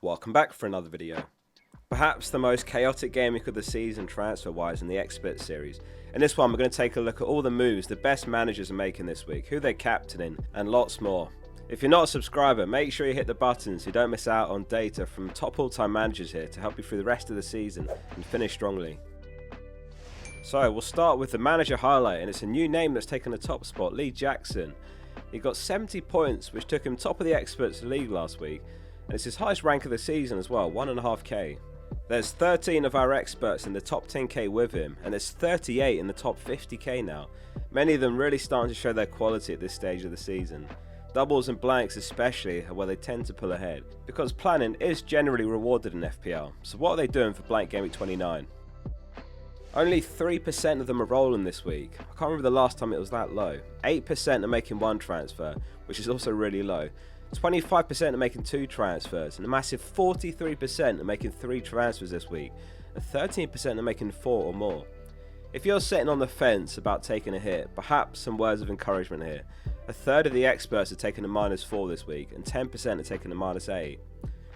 Welcome back for another video. Perhaps the most chaotic game week of the season transfer wise in the Expert series. In this one we're going to take a look at all the moves the best managers are making this week, who they're captaining and lots more. If you're not a subscriber, make sure you hit the button so you don't miss out on data from top all-time managers here to help you through the rest of the season and finish strongly. So we'll start with the manager highlight, and it's a new name that's taken the top spot, Lee Jackson. He got 70 points, which took him top of the Experts League last week, and it's his highest rank of the season as well, 1.5k. There's 13 of our experts in the top 10k with him, and there's 38 in the top 50k now. Many of them really starting to show their quality at this stage of the season. Doubles and blanks especially are where they tend to pull ahead, because planning is generally rewarded in FPL. So what are they doing for blank Gameweek29? Only 3% of them are rolling this week. I can't remember the last time it was that low. 8% are making one transfer, which is also really low. 25% are making 2 transfers, and a massive 43% are making 3 transfers this week, and 13% are making 4 or more. If you're sitting on the fence about taking a hit, perhaps some words of encouragement here. A third of the experts are taking a -4 this week, and 10% are taking a -8.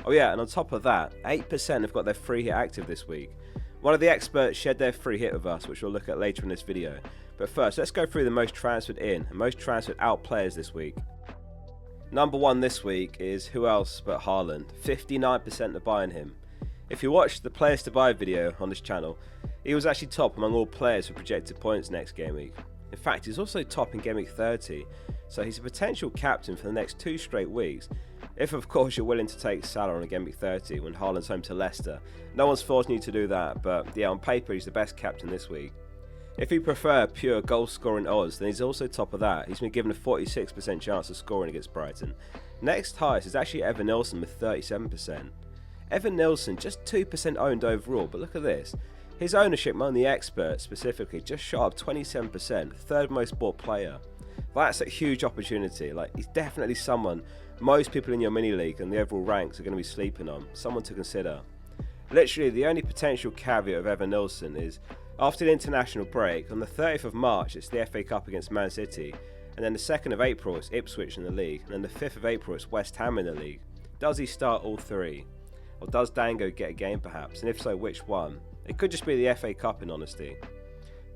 Oh yeah, and on top of that, 8% have got their free hit active this week. One of the experts shared their free hit with us, which we'll look at later in this video. But first, let's go through the most transferred in and most transferred out players this week. Number 1 this week is who else but Haaland. 59% are buying him. If you watched the players to buy video on this channel, he was actually top among all players for projected points next game week. In fact, he's also top in game week 30, so he's a potential captain for the next 2 straight weeks. If of course you're willing to take Salah on a game week 30 when Haaland's home to Leicester. No one's forcing you to do that, but yeah, on paper he's the best captain this week. If you prefer pure goal scoring odds, then he's also top of that. He's been given a 46% chance of scoring against Brighton. Next highest is actually Evan Nilsson with 37%. Evan Nilsson just 2% owned overall, but look at this. His ownership among the experts specifically just shot up 27%, third most bought player. That's a huge opportunity. Like, he's definitely someone most people in your mini league and the overall ranks are going to be sleeping on, someone to consider. Literally the only potential caveat of Evan Nilsson is after the international break, on the 30th of March it's the FA Cup against Man City, and then the 2nd of April it's Ipswich in the league, and then the 5th of April it's West Ham in the league. Does he start all 3? Or does Dango get a game perhaps, and if so, which one? It could just be the FA Cup in honesty.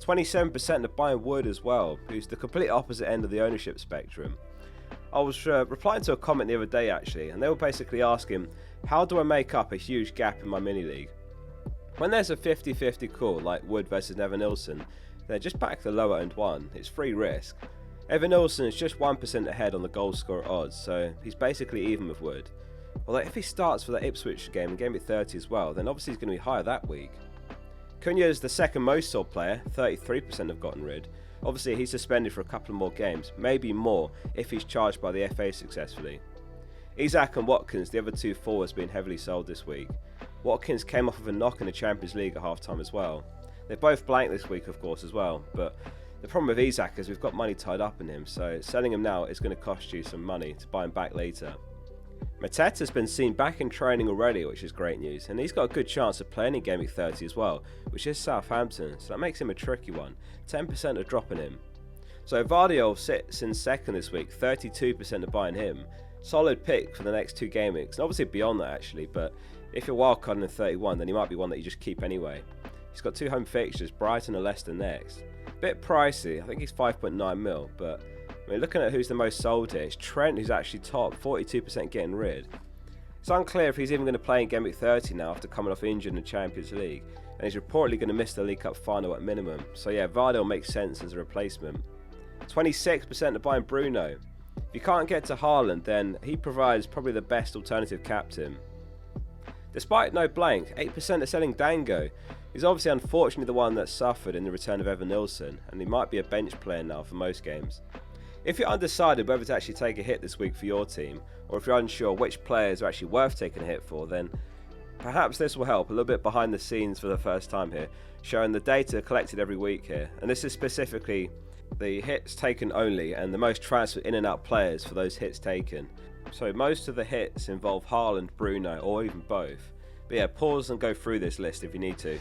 27% are buying Wood as well, who's the complete opposite end of the ownership spectrum. I was replying to a comment the other day actually, and they were basically asking, how do I make up a huge gap in my mini league? When there's a 50-50 call like Wood versus Evan Nilsson, then just back the lower end one. It's free risk. Evan Nilsson is just 1% ahead on the goal scorer odds, so he's basically even with Wood. Although if he starts for that Ipswich game and game at 30 as well, then obviously he's going to be higher that week. Cunha is the second most sold player, 33% have gotten rid. Obviously he's suspended for a couple more games, maybe more if he's charged by the FA successfully. Isak and Watkins, the other 2 forwards, being heavily sold this week. Watkins came off of a knock in the Champions League at half time as well. They're both blank this week of course as well, but the problem with Isak is we've got money tied up in him, so selling him now is going to cost you some money to buy him back later. Mateta's been seen back in training already, which is great news, and he's got a good chance of playing in Game Week 30 as well, which is Southampton, so that makes him a tricky one. 10% are dropping him. So Vardiol sits in second this week, 32% are buying him. Solid pick for the next 2 game weeks, and obviously beyond that actually, but if you're wildcarding in 31, then he might be one that you just keep anyway. He's got 2 home fixtures, Brighton and Leicester next. Bit pricey, I think he's 5.9 mil, but I mean, looking at who's the most sold here, it's Trent who's actually top, 42% getting rid. It's unclear if he's even going to play in Game Week 30 now after coming off injured in the Champions League, and he's reportedly going to miss the League Cup final at minimum, so yeah, Vardiol makes sense as a replacement. 26% are buying Bruno. If you can't get to Haaland, then he provides probably the best alternative captain. Despite no blank, 8% are selling Dango. He's obviously unfortunately the one that suffered in the return of Evan Nilsson, and he might be a bench player now for most games. If you're undecided whether to actually take a hit this week for your team, or if you're unsure which players are actually worth taking a hit for, then perhaps this will help a little bit behind the scenes for the first time here, showing the data collected every week here, and this is specifically the hits taken only and the most transferred in and out players for those hits taken. So most of the hits involve Haaland, Bruno, or even both. But yeah, pause and go through this list if you need to.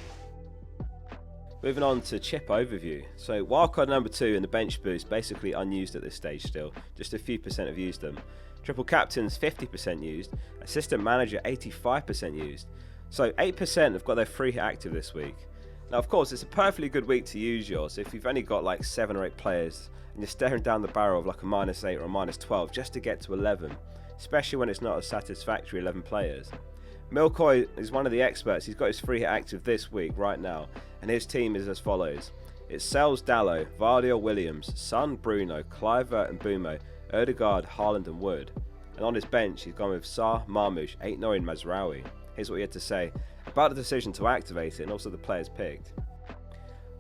Moving on to chip overview. So wildcard number 2 and the bench boost basically unused at this stage still. Just a few % have used them. Triple captains 50% used, assistant manager 85% used. So 8% have got their free hit active this week. Now of course it's a perfectly good week to use yours if you've only got like 7 or 8 players and you're staring down the barrel of like a -8 or a -12 just to get to 11, especially when it's not a satisfactory 11 players. Milkoy is one of the experts. He's got his free hit active this week right now, and his team is as follows. It's Sells, Dallo, Vardy, Williams, Son, Bruno, Kluivert and Bumo, Odegaard, Haaland and Wood. And on his bench he's gone with Sarr, Marmoush, Aït-Nouri and Mazraoui. Here's what he had to say about the decision to activate it and also the players picked.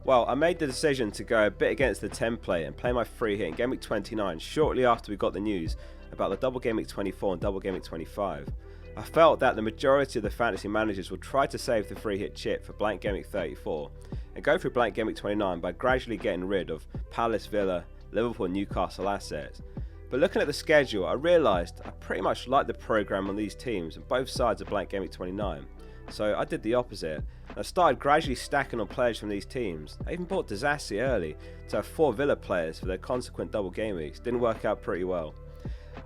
Well, I made the decision to go a bit against the template and play my free hit in Gameweek 29 shortly after we got the news about the double Gameweek 24 and double Gameweek 25. I felt that the majority of the fantasy managers would try to save the free hit chip for blank Gameweek 34 and go through blank Gameweek 29 by gradually getting rid of Palace, Villa, Liverpool and Newcastle assets. But looking at the schedule, I realised I pretty much like the programme on these teams and both sides of blank Gameweek 29. So I did the opposite. I started gradually stacking on players from these teams. I even bought Disassi early to have 4 Villa players for their consequent double game weeks. Didn't work out pretty well.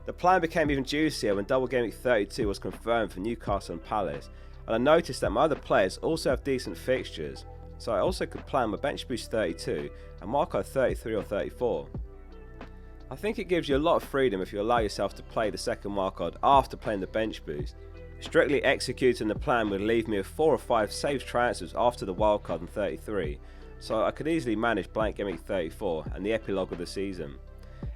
The plan became even juicier when double game week 32 was confirmed for Newcastle and Palace, and I noticed that my other players also have decent fixtures, so I also could plan my bench boost 32 and Marco 33 or 34. I think it gives you a lot of freedom if you allow yourself to play the second wildcard after playing the bench boost. Strictly executing the plan would leave me with 4 or 5 saved transfers after the wildcard in 33, so I could easily manage blank game week 34 and the epilogue of the season.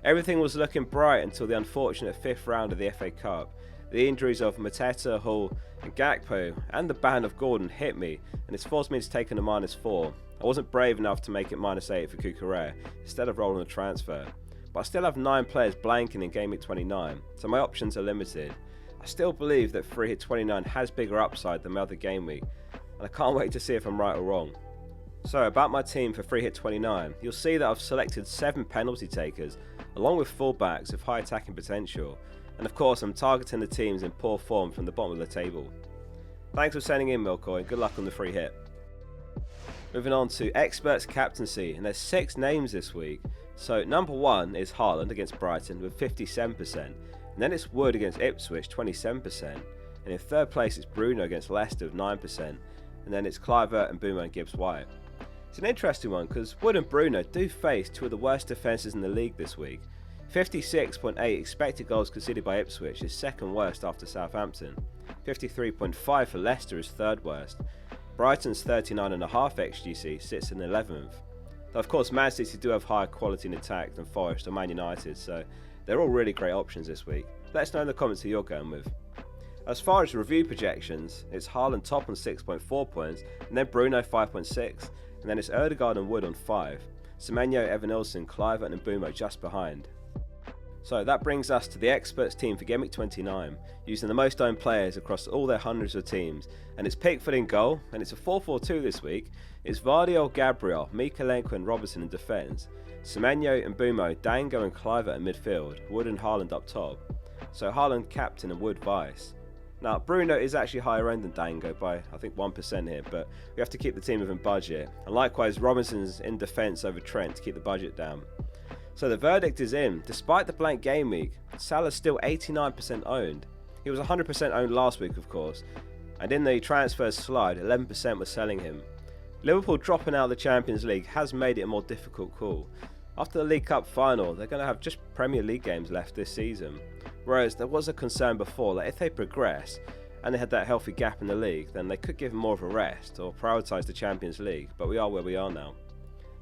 Everything was looking bright until the unfortunate 5th round of the FA Cup. The injuries of Mateta, Hull and Gakpo and the ban of Gordon hit me and it's forced me to take in a -4. I wasn't brave enough to make it -8 for Cucurella instead of rolling a transfer. But I still have 9 players blanking in Game Week 29, so my options are limited. I still believe that Free Hit 29 has bigger upside than my other game week, and I can't wait to see if I'm right or wrong. So about my team for Free Hit 29, you'll see that I've selected 7 penalty takers, along with fullbacks with high attacking potential, and of course I'm targeting the teams in poor form from the bottom of the table. Thanks for sending in Milkoy, good luck on the free hit. Moving on to Experts Captaincy, and there's 6 names this week. So number 1 is Haaland against Brighton with 57%, and then it's Wood against Ipswich 27%, and in 3rd place it's Bruno against Leicester with 9%, and then it's Kluivert and Bumo and Gibbs White. It's an interesting one because Wood and Bruno do face 2 of the worst defences in the league this week. 56.8 expected goals conceded by Ipswich is 2nd worst after Southampton. 53.5 for Leicester is 3rd worst. Brighton's 39.5 XGC sits in 11th. Though of course Man City do have higher quality in attack than Forest or Man United, so they're all really great options this week. Let us know in the comments who you're going with. As far as review projections, it's Haaland top on 6.4 points, and then Bruno 5.6, and then it's Odegaard and Wood on 5. Semenyo, Evan-Nilsson, Kluivert and Bumo just behind. So that brings us to the experts team for Gameweek 29, using the most owned players across all their hundreds of teams, and it's Pickford in goal, and it's a 4-4-2 this week. It's Vardy, Gabriel, Mikalenko and Robertson in defence, Semenyo and Bumo, Dango and Kluivert in midfield, Wood and Haaland up top. So Haaland captain and Wood vice. Now Bruno is actually higher end than Dango by I think 1% here, but we have to keep the team within budget, and likewise Robinson's in defence over Trent to keep the budget down. So the verdict is in. Despite the blank game week, Salah's still 89% owned. He was 100% owned last week of course, and in the transfers slide 11% were selling him. Liverpool dropping out of the Champions League has made it a more difficult call. After the League Cup final, they're going to have just Premier League games left this season. Whereas there was a concern before that if they progress and they had that healthy gap in the league, then they could give them more of a rest or prioritise the Champions League, but we are where we are now.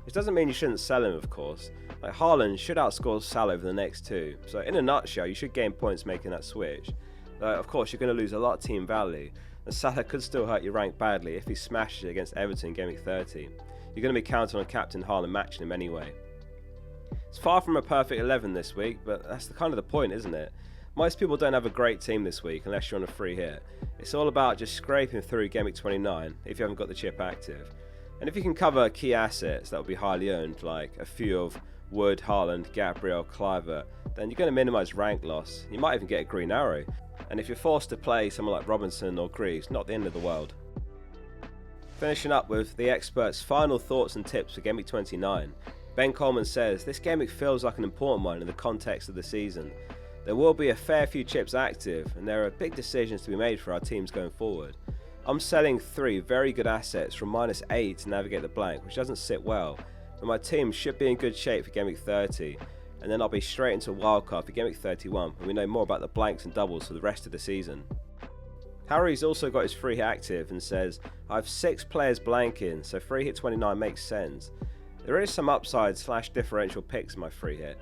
This doesn't mean you shouldn't sell him of course. Like Haaland should outscore Salah over the next 2, so in a nutshell you should gain points making that switch. Though of course you're going to lose a lot of team value, and Salah could still hurt your rank badly if he smashes it against Everton in Game Week 30. You're going to be counting on Captain Haaland matching him anyway. It's far from a perfect 11 this week, but that's kind of the point, isn't it? Most people don't have a great team this week unless you're on a free hit. It's all about just scraping through Game Week 29 if you haven't got the chip active. And if you can cover key assets that will be highly owned, like a few of Wood, Haaland, Gabriel, Kluivert, then you're going to minimise rank loss. You might even get a green arrow. And if you're forced to play someone like Robinson or Greaves, not the end of the world. Finishing up with the experts' final thoughts and tips for Game Week 29. Ben Coleman says, this game week feels like an important one in the context of the season. There will be a fair few chips active, and there are big decisions to be made for our teams going forward. I'm selling 3 very good assets from -8 to navigate the blank, which doesn't sit well, but my team should be in good shape for Gameweek 30, and then I'll be straight into wildcard for Gameweek 31 when we know more about the blanks and doubles for the rest of the season. Harry's also got his free hit active and says, I have 6 players blanking, so free hit 29 makes sense. There is some upside / differential picks in my free hit,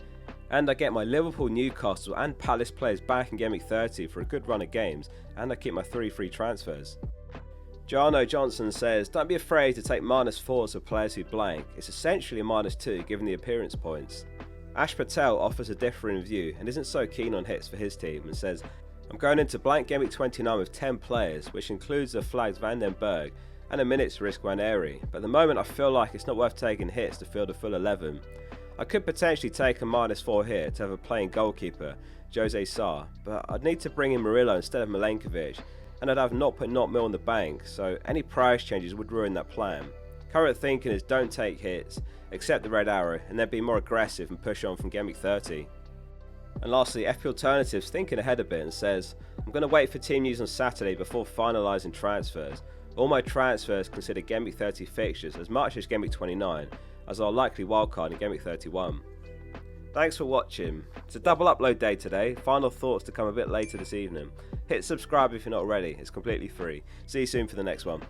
and I get my Liverpool, Newcastle and Palace players back in Gameweek 30 for a good run of games, and I keep my 3 free transfers. Jarno Johnson says, don't be afraid to take -4s for players who blank, it's essentially a -2 given the appearance points. Ash Patel offers a differing view and isn't so keen on hits for his team and says, I'm going into blank Gameweek 29 with 10 players, which includes the flags Van den Berg and a minutes risk Ranieri, but at the moment I feel like it's not worth taking hits to field a full 11. I could potentially take a -4 here to have a playing goalkeeper, Jose Sarr, but I'd need to bring in Murillo instead of Milenkovic, and I'd have 0.0 mil in the bank, so any price changes would ruin that plan. Current thinking is don't take hits, accept the red arrow, and then be more aggressive and push on from Gameweek 30. And lastly, FPL Alternatives thinking ahead a bit and says, I'm going to wait for team news on Saturday before finalising transfers. All my transfers consider Gameweek 30 fixtures as much as Gameweek 29, as I'll likely wildcard in Gameweek 31. Thanks for watching. It's a double upload day today, final thoughts to come a bit later this evening. Hit subscribe if you're not already, it's completely free. See you soon for the next one.